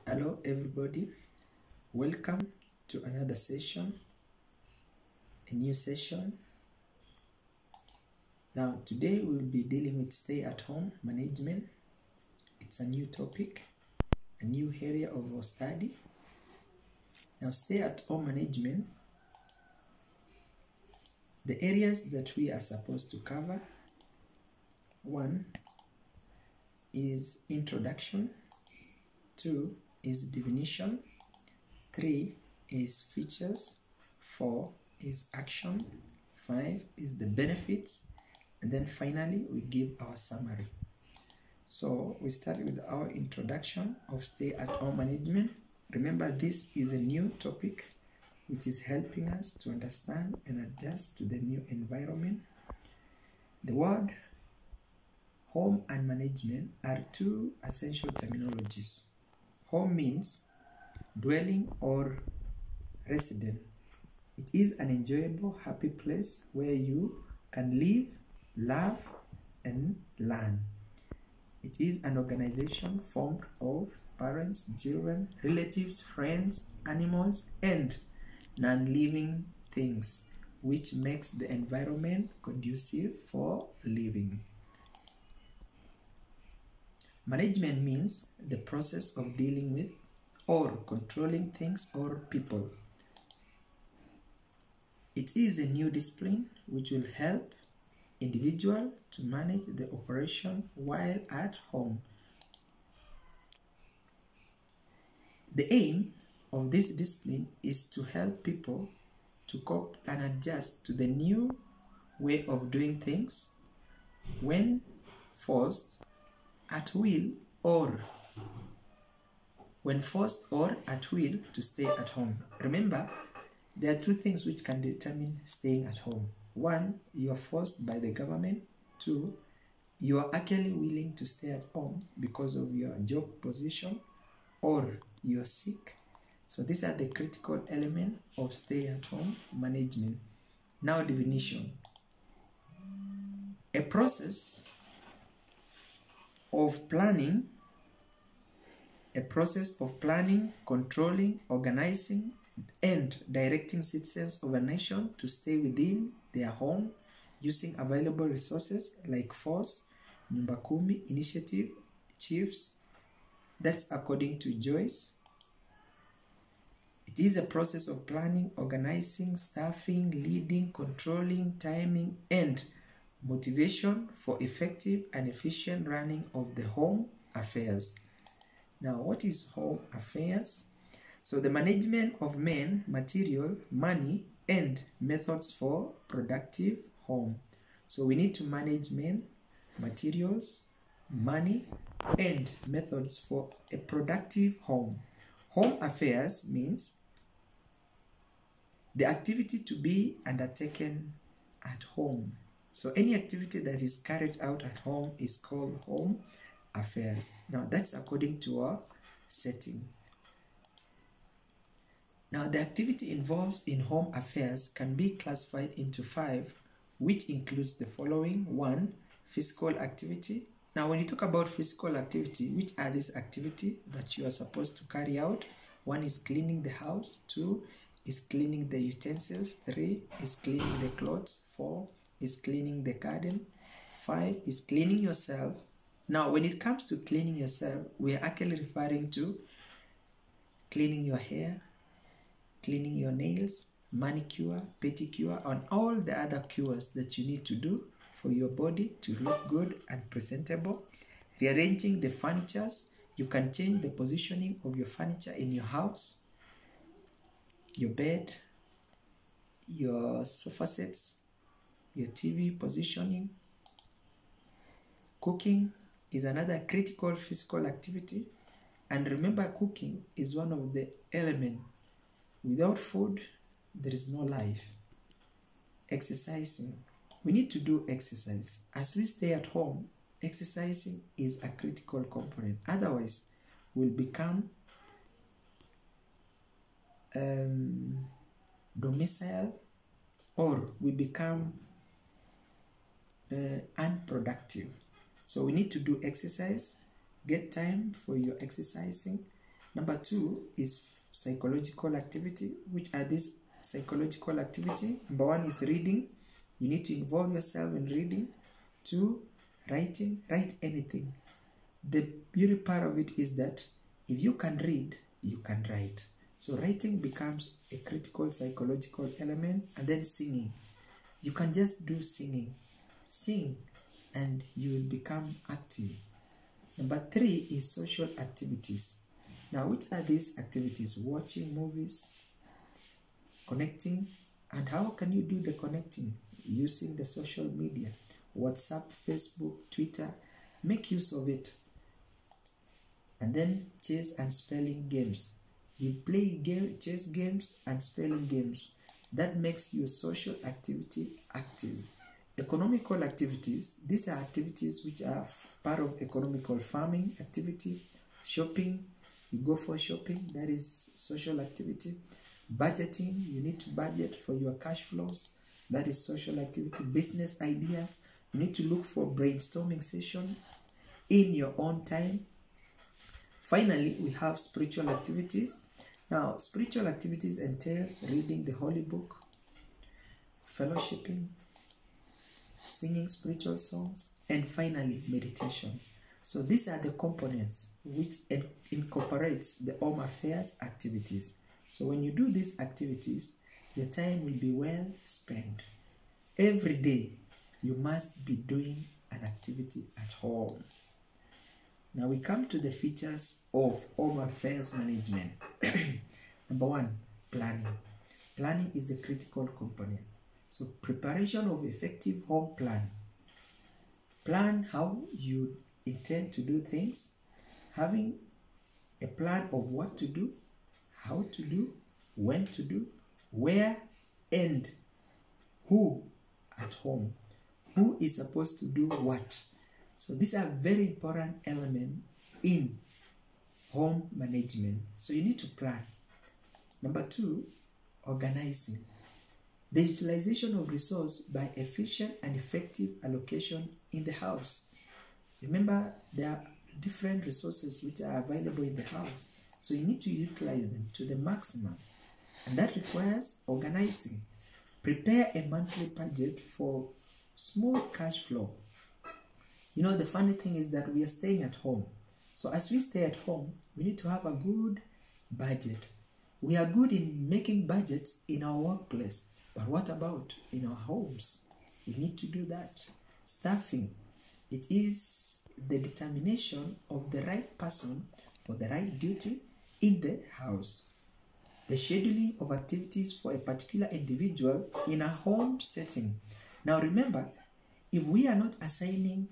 Hello everybody, welcome to another session, a new session. Now today we'll be dealing with stay-at-home management. It's a new topic, a new area of our study. Now stay-at-home management, the areas that we are supposed to cover: 1 is introduction, 2 is definition, 3 is features, 4 is action, 5 is the benefits, and then finally we give our summary. So we start with our introduction of stay-at-home management. Remember, this is a new topic which is helping us to understand and adjust to the new environment. The word home and management are two essential terminologies. Home means dwelling or resident. It is an enjoyable, happy place where you can live, love, and learn. It is an organization formed of parents, children, relatives, friends, animals, and non-living things, which makes the environment conducive for living. Management means the process of dealing with or controlling things or people. It is a new discipline which will help individual to manage the operation while at home. The aim of this discipline is to help people to cope and adjust to the new way of doing things when forced at will or to stay at home. Remember, there are two things which can determine staying at home. 1, you are forced by the government. 2, you are actually willing to stay at home because of your job position or you are sick. So these are the critical elements of stay-at-home management. Now, definition. A process of planning, controlling, organizing, and directing citizens of a nation to stay within their home using available resources like force, Nyumba Kumi, initiative, chiefs. That's according to Joyce. It is a process of planning, organizing, staffing, leading, controlling, timing, and motivation for effective and efficient running of the home affairs. Now, what is home affairs? So the management of men, material, money, and methods for productive home. So we need to manage men, materials, money, and methods for a productive home. Home affairs means the activity to be undertaken at home. So any activity that is carried out at home is called home affairs. Now that's according to our setting. Now the activity involved in home affairs can be classified into 5, which includes the following. 1, physical activity. Now when you talk about physical activity, which are these activities that you are supposed to carry out? 1 is cleaning the house, 2 is cleaning the utensils, 3 is cleaning the clothes, 4 is cleaning the garden, 5 is cleaning yourself. Now when it comes to cleaning yourself, we are actually referring to cleaning your hair, cleaning your nails, manicure, pedicure, and all the other cures that you need to do for your body to look good and presentable. Rearranging the furnitures. You can change the positioning of your furniture in your house, your bed, your sofa sets, your TV positioning. Cooking is another critical physical activity. And remember, cooking is one of the elements. Without food, there is no life. Exercising. We need to do exercise. As we stay at home, exercising is a critical component. Otherwise, we'll become domicile or we become unproductive. So we need to do exercise. Get time for your exercising. Number 2 is psychological activity. Which are these psychological activity? Number 1 is reading. You need to involve yourself in reading. 2, writing. Write anything. The beauty part of it is that if you can read, you can write. So writing becomes a critical psychological element. And then singing. You can just do singing. Sing and you will become active. Number 3 is social activities. Now, which are these activities? Watching movies, connecting. And how can you do the connecting? Using the social media. WhatsApp, Facebook, Twitter. Make use of it. And then chess and spelling games. You play chess games and spelling games. That makes your social activity active. Economical activities. These are activities which are part of economical farming activity. Shopping. You go for shopping. That is social activity. Budgeting. You need to budget for your cash flows. That is social activity. Business ideas. You need to look for brainstorming session in your own time. Finally, we have spiritual activities. Now, spiritual activities entails reading the Holy Book, fellowshipping, singing spiritual songs, and finally, meditation. So these are the components which incorporates the home affairs activities. So when you do these activities, your time will be well spent. Every day, you must be doing an activity at home. Now we come to the features of home affairs management. Number 1, planning. Planning is a critical component. So preparation of effective home plan. Plan how you intend to do things. Having a plan of what to do, how to do, when to do, where, and who at home. Who is supposed to do what. So these are very important elements in home management. So you need to plan. Number 2, organizing. The utilization of resource by efficient and effective allocation in the house. Remember, there are different resources which are available in the house. So you need to utilize them to the maximum. And that requires organizing. Prepare a monthly budget for smooth cash flow. You know, the funny thing is that we are staying at home. So as we stay at home, we need to have a good budget. We are good in making budgets in our workplace. But what about in our homes? We need to do that. Staffing. It is the determination of the right person for the right duty in the house. The scheduling of activities for a particular individual in a home setting. Now remember, if we are not assigning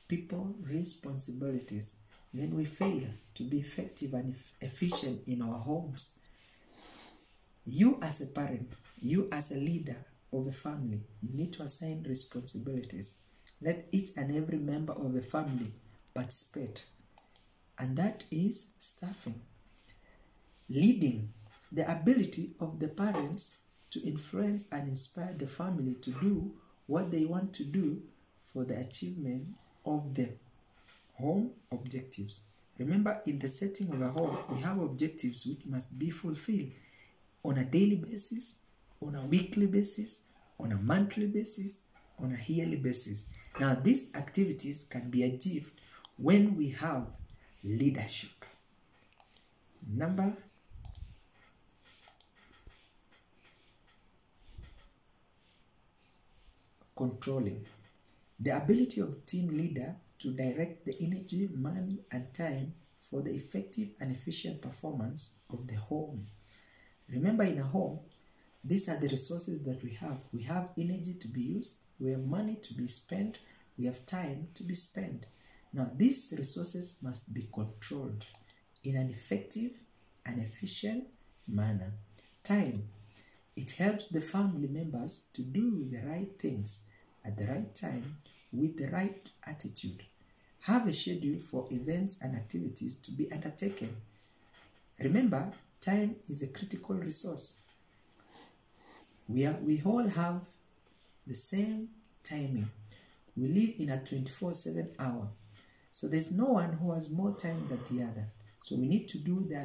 people responsibilities, then we fail to be effective and efficient in our homes. You as a parent, you as a leader of a family, you need to assign responsibilities. Let each and every member of a family participate. And that is staffing. Leading. The ability of the parents to influence and inspire the family to do what they want to do for the achievement of the home objectives. Remember, in the setting of a home, we have objectives which must be fulfilled on a daily basis, on a weekly basis, on a monthly basis, on a yearly basis. Now, these activities can be achieved when we have leadership. Number 4, controlling. The ability of team leader to direct the energy, money, and time for the effective and efficient performance of the home. Remember, in a home, these are the resources that we have. We have energy to be used, we have money to be spent, we have time to be spent. Now, these resources must be controlled in an effective and efficient manner. Time. It helps the family members to do the right things at the right time with the right attitude. Have a schedule for events and activities to be undertaken. Remember, time is a critical resource. We all have the same timing. We live in a 24/7 hour. So there's no one who has more time than the other. So we need to do that.